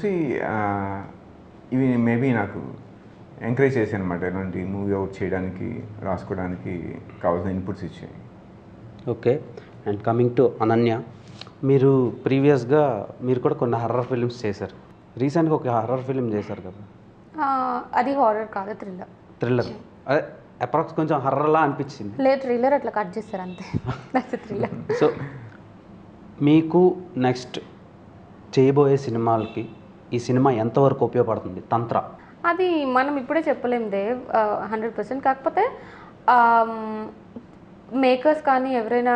చూసి ఇవి మేబీ నాకు ఎంకరేజ్ చేశాను అనమాట. ఇలాంటి మూవీ అవుట్ చేయడానికి, రాసుకోవడానికి కావాల్సిన ఇన్పుట్స్ ఇచ్చాయి. Okay. And coming to Ananya, మీరు ప్రీవియస్గా మీరు కూడా కొన్ని హర్రర్ ఫిల్మ్స్ చేశారు. రీసెంట్గా ఒక హర్రర్ ఫిల్మ్ చేశారు కదా? అది హారర్ కాదు, థ్రిల్లర్. అదే అప్రాక్స్ కొంచెం హర్రర్లా అనిపించింది. లేదు, థ్రిల్లర్ అట్లా కట్ చేస్తారు అంతే. థ్రిల్లర్. సో మీకు నెక్స్ట్ చేయబోయే సినిమాలకి ఈ సినిమా ఎంతవరకు ఉపయోగపడుతుంది? తంత్ర అది మనం ఇప్పుడే చెప్పలేం దేవ్, 100%. కాకపోతే మేకర్స్ కానీ ఎవరైనా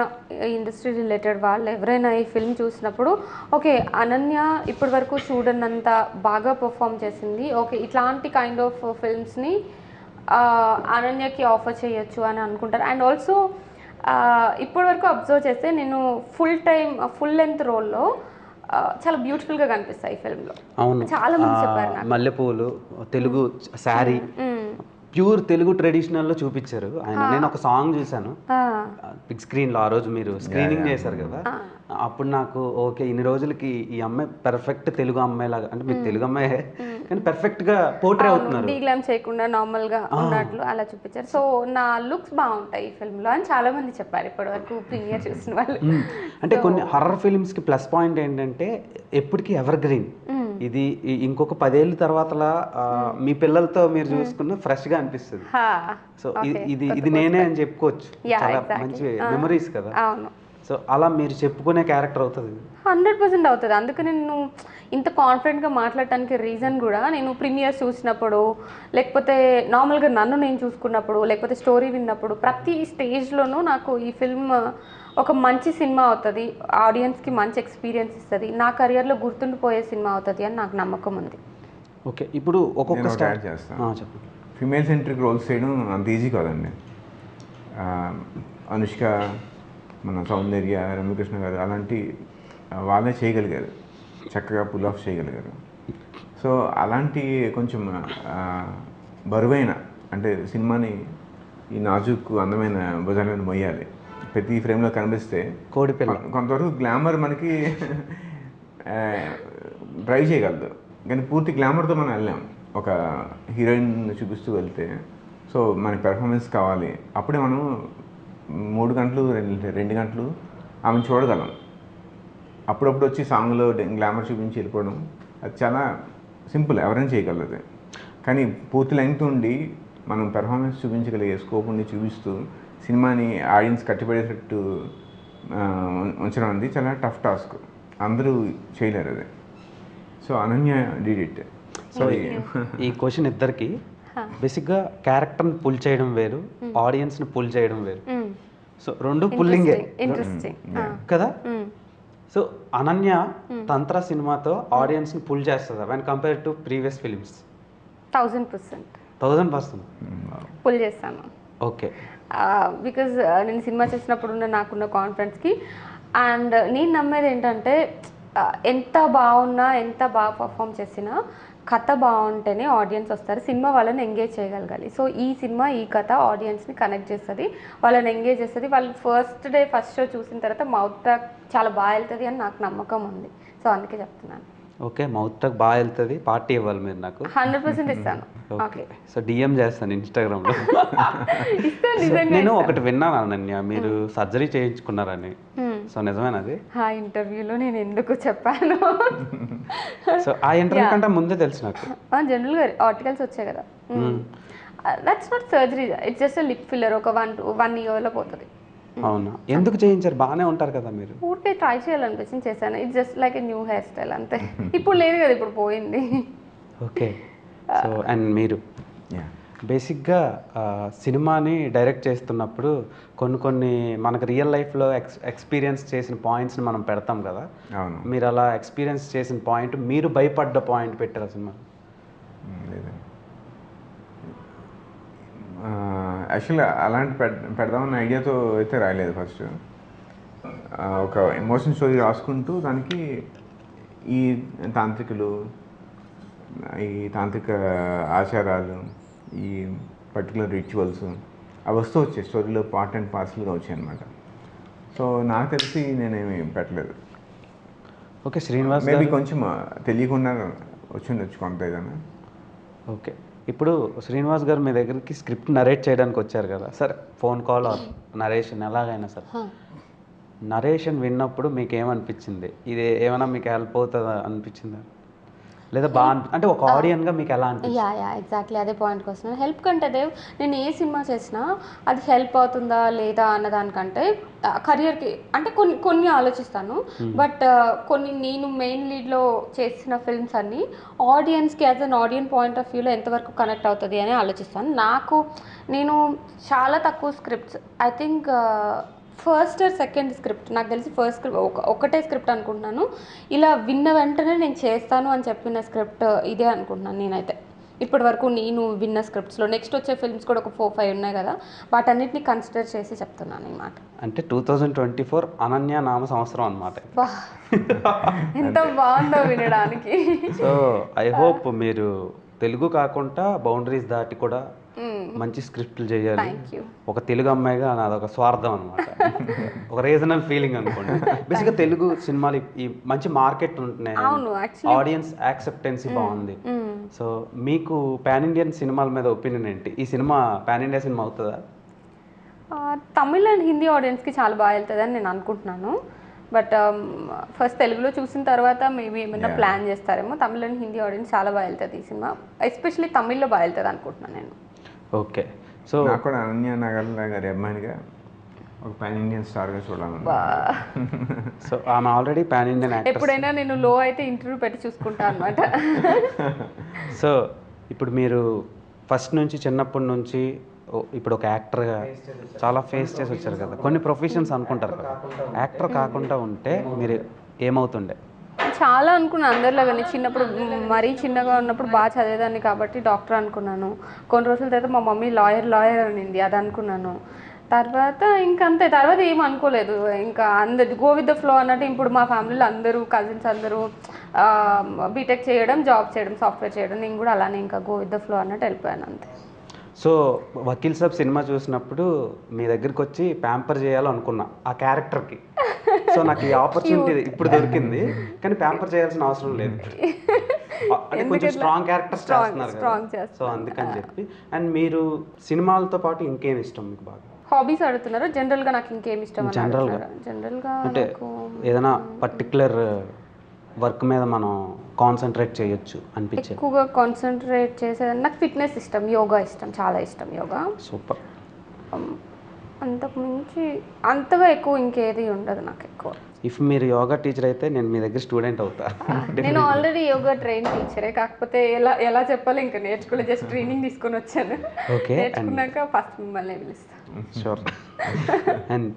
ఇండస్ట్రీ రిలేటెడ్ వాళ్ళు ఎవరైనా ఈ ఫిల్మ్ చూసినప్పుడు ఓకే, అనన్య ఇప్పటి వరకు చూడనంత బాగా పర్ఫామ్ చేసింది, ఓకే ఇట్లాంటి కైండ్ ఆఫ్ ఫిల్మ్స్ని అనన్యకి ఆఫర్ చేయొచ్చు అని అనుకుంటారు. అండ్ ఆల్సో ఇప్పటి వరకు అబ్జర్వ్ చేస్తే నేను ఫుల్ లెంత్ రోల్లో చాలా బ్యూటిఫుల్గా కనిపిస్తాయి ఈ ఫిల్మ్లో. అవును, చాలా మంది చెప్పారు. మల్లెపూలు, తెలుగు శారీ, ప్యూర్ తెలుగు ట్రెడిషనల్లో చూపించారు ఆయన. నేను ఒక సాంగ్ చూశాను బిగ్ స్క్రీన్లో, ఆ రోజు మీరు స్క్రీనింగ్ చేశారు కదా. అప్పుడు నాకు ఓకే, ఇన్ని రోజులకి ఈ అమ్మాయి పర్ఫెక్ట్ తెలుగు అమ్మాయి లాగా, అంటే మీరు తెలుగు అమ్మాయి కానీ పర్ఫెక్ట్గా పోర్ట్రే అవుతున్నారు, డీగ్లామ్ చేయకుండా నార్మల్గా ఉన్నట్లు అలా చూపించారు. సో నా లుక్స్ బాగుంటాయి ఈ ఫిల్మ్లో అని చాలా మంది చెప్పారు ఇప్పటి వరకు ప్రీమియర్ చూసిన వాళ్ళు. అంటే కొన్ని హర్రర్ ఫిల్మ్స్కి ప్లస్ పాయింట్ ఏంటంటే ఎప్పటికీ ఎవర్ గ్రీన్. ఇది ఇంకొక 10 ఏళ్ళ తర్వాతలా మీ పిల్లలతో మీరు చూసుకున్న ఫ్రెష్గా అనిపిస్తుంది. సో ఇది నేనే అని చెప్పుకోవచ్చు. చాలా మంచి మెమరీస్ కదా. సో అలా మీరు చెప్పుకునే క్యారెక్టర్ అవుతుంది. 100% అవుతుంది. అందుకని నేను ఇంత కాన్ఫిడెంట్గా మాట్లాడటానికి రీజన్ కూడా, నేను ప్రీమియర్స్ చూసినప్పుడు, లేకపోతే నార్మల్గా నన్ను నేను చూసుకున్నప్పుడు, లేకపోతే స్టోరీ విన్నప్పుడు, ప్రతి స్టేజ్లోనూ నాకు ఈ ఫిల్మ్ ఒక మంచి సినిమా అవుతుంది, ఆడియన్స్కి మంచి ఎక్స్పీరియన్స్ ఇస్తుంది, నా కెరియర్లో గుర్తుండిపోయే సినిమా అవుతుంది అని నాకు నమ్మకం ఉంది. ఓకే, ఇప్పుడు ఒక్కొక్క స్టార్ట్ చేస్తాను. చెప్పండి. ఫిమేల్ సెంట్రిక్ రోల్స్ చేయడం అంత ఈజీ కాదండి. అనుష్క, మన సౌందర్య, రమ్యకృష్ణ గారు అలాంటి వాళ్ళే చేయగలిగారు, చక్కగా పుల్ ఆఫ్ చేయగలిగారు. సో అలాంటి కొంచెం బరువైన, అంటే సినిమాని ఈ నాజుకు అందమైన భుజాలను మొయ్యాలి, ప్రతి ఫ్రేమ్లో కనిపిస్తే కొంతవరకు గ్లామర్ మనకి డ్రైవ్ చేయగలదు, కానీ పూర్తి గ్లామర్తో మనం వెళ్ళాం. ఒక హీరోయిన్ చూపిస్తూ వెళ్తే సో మనకి పెర్ఫార్మెన్స్ కావాలి, అప్పుడే మనం 3 గంటలు 2 గంటలు ఆమెను చూడగలం. అప్పుడప్పుడు వచ్చి సాంగ్లో గ్లామర్ చూపించి వెళ్ళిపోవడం అది చాలా సింపుల్, ఎవరైనా చేయగలదు. కానీ పూర్తి లెంగ్త్ ఉండి మనం పెర్ఫార్మెన్స్ చూపించగలిగే స్కోప్ ఉండి చూపిస్తూ సినిమాని ఆడియన్స్ కట్టిపడేటట్టు ఉంచడం అనేది చాలా టఫ్ టాస్క్, అందరూ చేయలేరు అది. So Ananya did it. So ఈ క్వశ్చన్ ఇద్దరికి బేసిక్గా క్యారెక్టర్ని పుల్ చేయడం వేరు, ఆడియన్స్ని పుల్ చేయడం వేరు. సో రెండు పుల్లింగే కదా. సో అనన్య తంత్ర సినిమాతో ఆడియన్స్ని పుల్ చేస్తుందా when compare to previous films? 1000% pull చేస్తాను. ఓకే, బికాజ్ నేను సినిమా చేసినప్పుడు నాకున్న కాన్ఫిడెన్స్కి, అండ్ నేను నమ్మేది ఏంటంటే ఎంత బాగున్నా, ఎంత బాగా పర్ఫామ్ చేసినా కథ బాగుంటేనే ఆడియన్స్ వస్తారు, సినిమా వాళ్ళని ఎంగేజ్ చేయగలగాలి. సో ఈ సినిమా, ఈ కథ ఆడియన్స్ని కనెక్ట్ చేస్తుంది, వాళ్ళని ఎంగేజ్ చేస్తుంది. వాళ్ళు ఫస్ట్ షో చూసిన తర్వాత మౌత్ టాక్ చాలా బాగా వెళ్తుంది అని నాకు నమ్మకం ఉంది. సో అందుకే చెప్తున్నాను. ఓకే, మౌత్ టాక్ బాగా వెళ్తుంది, పార్టీ ఇవ్వాలి మీరు నాకు. 100% ఇస్తాను. ఓకే, సో డిఎం చేస్తాను ఇన్స్టాగ్రామ్లో. నేను ఒకటి విన్నాను అనన్య, మీరు సర్జరీ చేయించుకున్నారని. సో నిజమేనది? ఆ ఇంటర్వ్యూలో నేను ఎందుకు చెప్పాను? సో ఆ ఇంటర్వ్యూ కంటే ముందే తెలుసు నాకు. జనరల్గా ఆర్టికల్స్ వచ్చాయి కదా. That's not surgery, it's just lip filler. ఒక 1 yearలో పోతుంది. అవునా, ఎందుకు చేయించారు? బాగానే ఉంటారు కదా మీరు. ఊరికే ట్రై చేయాలనిపించింది, చేశాను. It's just like a new hair style అంతే. ఇప్పుడు లేదు కదా, ఇప్పుడు పోయింది. ఓకే, సో అండ్ మీరు బేసిక్గా సినిమాని డైరెక్ట్ చేస్తున్నప్పుడు కొన్ని మనకు రియల్ లైఫ్లో ఎక్స్పీరియన్స్ చేసిన పాయింట్స్ని మనం పెడతాం కదా. మీరు అలా ఎక్స్పీరియన్స్ చేసిన పాయింట్, మీరు భయపడ్డ పాయింట్ పెట్టారు సినిమా? యాక్చువల్గా అలాంటి పెడదామన్న ఐడియాతో అయితే రాయలేదు. ఫస్ట్ ఒక ఎమోషన్ స్టోరీ రాసుకుంటూ దానికి ఈ తాంత్రికులు, ఈ తాంత్రిక ఆచారాలు, ఈ పర్టికులర్ రిచువల్స్ అవి వస్తూ వచ్చాయి స్టోరీలో, పార్ట్ అండ్ పార్సల్గా వచ్చాయి అన్నమాట. సో నాకు తెలిసి నేనేమి పెట్టలేదు. ఓకే, శ్రీనివాస్ మేబీ కొంచెం తెలియకుండా వచ్చిండొచ్చు కొంత ఏదైనా. ఓకే, ఇప్పుడు శ్రీనివాస్ గారు మీ దగ్గరికి స్క్రిప్ట్ నరేట్ చేయడానికి వచ్చారు కదా, సరే ఫోన్ కాల్ ఆర్ నరేషన్ ఎలాగైనా సరే, నరేషన్ విన్నప్పుడు మీకు ఏమనిపించింది? ఇది ఏమైనా మీకు హెల్ప్ అవుతుందా అనిపించిందా, లేదా బాగా అంటే ఒక ఆడియన్గా మీకు ఎలా అనిపించింది? యా ఎగ్జాక్ట్లీ అదే పాయింట్కి వస్తున్నాను. హెల్ప్ కంటే దేవ్, నేను ఏ సినిమా చేసినా అది హెల్ప్ అవుతుందా లేదా అన్నదానికంటే కెరియర్కి అంటే కొన్ని ఆలోచిస్తాను. బట్ కొన్ని నేను మెయిన్ లీడ్లో చేసిన ఫిల్మ్స్ అన్నీ ఆడియన్స్కి as an audience point of వ్యూలో ఎంతవరకు కనెక్ట్ అవుతుంది అని ఆలోచిస్తాను. నేను చాలా తక్కువ scripts, I think first or second script, నాకు తెలిసి ఫస్ట్ స్క్రిప్ట్ ఒకటే స్క్రిప్ట్ అనుకుంటున్నాను. ఇలా విన్న వెంటనే నేను చేస్తాను అని చెప్పిన స్క్రిప్ట్ ఇదే అనుకుంటున్నాను నేనైతే. ఇప్పటి వరకు నేను విన్న స్క్రిప్ట్స్లో నెక్స్ట్ వచ్చే ఫిల్మ్స్ కూడా ఒక 4-5 ఉన్నాయి కదా, వాటన్నిటిని కన్సిడర్ చేసి చెప్తున్నాను అన్నమాట. అంటే 2024 అనన్య నామ సంవత్సరం అనమాట. ఎంత బాగుందో వినడానికి. సో ఐ హోప్ మీరు తెలుగు కాకుండా బౌండరీస్ దాటి కూడా మంచి స్క్రిప్ట్లు చేయాలి. ఒక తెలుగు అమ్మాయిగా నాదొక స్వార్థం అనమాట, ఒక రీజనల్ ఫీలింగ్ అనుకోండి. బేసిక్గా తెలుగు సినిమాలు ఈ మంచి మార్కెట్ ఉంటున్నాయి, ఆడియన్స్ యాక్సెప్టెన్సీ బాగుంది. సో మీకు పాన్ ఇండియన్ సినిమాల మీద ఒపీనియన్ ఏంటి? ఈ సినిమా పాన్ ఇండియా సినిమా అవుతుందా? తమిళ్ అండ్ హిందీ ఆడియన్స్కి చాలా బాగా వెళ్తుంది అని నేను అనుకుంటున్నాను. బట్ ఫస్ట్ తెలుగులో చూసిన తర్వాత మేబీ ఏమైనా ప్లాన్ చేస్తారేమో. తమిళ్ అండ్ హిందీ ఆడియన్స్ చాలా బాగా వెళ్తుంది ఈ సినిమా, ఎస్పెషల్లీ తమిళ్లో బాగా వెళ్తుంది అనుకుంటున్నాను నేను. ఓకే, సో నాకు కూడా అనన్య నాగల్లా గారి అమ్మాయిగా ఒక పాన్ ఇండియన్ స్టార్గా చూడాలని. సో ఆమె ఆల్రెడీ పాన్ ఇండియన్ యాక్టర్. ఎప్పుడైనా నేను లో అయితే ఇంటర్వ్యూ పెట్టి చూసుకుంటా అనమాట. సో ఇప్పుడు మీరు ఫస్ట్ నుంచి చిన్నప్పటి నుంచి ఇప్పుడు ఒక యాక్టర్గా చాలా ఫేస్ చేసి వచ్చారు కదా, కొన్ని ప్రొఫెషన్స్ అనుకుంటారు కదా, యాక్టర్ కాకుండా ఉంటే మీరు ఏమవుతుండే? చాలా అనుకున్నాను అందరిలాగానే. చిన్నప్పుడు మరీ చిన్నగా ఉన్నప్పుడు బాగా చదివేదాన్ని కాబట్టి డాక్టర్ అనుకున్నాను. కొన్ని రోజుల తర్వాత మా మమ్మీ లాయర్ అనింది, అది అనుకున్నాను. తర్వాత ఇంకంతే, తర్వాత ఏం అనుకోలేదు. ఇంకా అందరు గో విత్ ద ఫ్లో అన్నట్టు. ఇప్పుడు మా ఫ్యామిలీలో అందరూ కజిన్స్ అందరూ బీటెక్ చేయడం, జాబ్ చేయడం, సాఫ్ట్వేర్ చేయడం, నేను కూడా అలానే ఇంకా గో విత్ ద ఫ్లో అన్నట్టు వెళ్ళిపోయాను అంతే. సో వకీల్ సాబ్ సినిమా చూసినప్పుడు మీ దగ్గరికి వచ్చి ప్యాంపర్ చేయాలనుకున్నా ఆ క్యారెక్టర్కి. సో నాకు ఈ ఆపర్చునిటీ ఇప్పుడు దొరికింది, కానీ ప్యాంపర్ చేయాల్సిన అవసరం లేదు. అంటే కొంచెం స్ట్రాంగ్ క్యారెక్టర్స్ చేస్తున్నారు కదా, సో అందుకని చెప్పి. అండ్ మీరు సినిమాలతో పాటు ఇంకేం ఇష్టం మీకు బాగా? హాబీస్ అడుగుతున్నారు. జనరల్గా నాకు ఇంకేం ఇష్టం? జనరల్గా అంటే ఏదైనా పర్టికులర్ వర్క్ మీద మనం కాన్సన్ట్రేట్ చేయొచ్చు అనిపించే? ఎక్కువగా కాన్సన్ట్రేట్ చేసేది నాకు ఫిట్నెస్ ఇష్టం, యోగా ఇష్టం, చాలా ఇష్టం యోగా. సూపర్. అంతకు మించి అంతగా ఎక్కువ ఇంకేది ఉండదు నాకు ఎక్కువ. ఇఫ్ మీరు యోగా టీచర్ అయితే నేను మీ దగ్గర స్టూడెంట్ అవుతా. నేను ఆల్రెడీ యోగా ట్రైన్ టీచరే, కాకపోతే ఎలా చెప్పాలి ఇంకా నేర్చుకోలేదు, జస్ట్ ట్రైనింగ్ తీసుకొని వచ్చాను. ఓకే, నేర్చుకున్నాక ఫస్ట్ మిమ్మల్ని పిలుస్తాను. షూర్. అండ్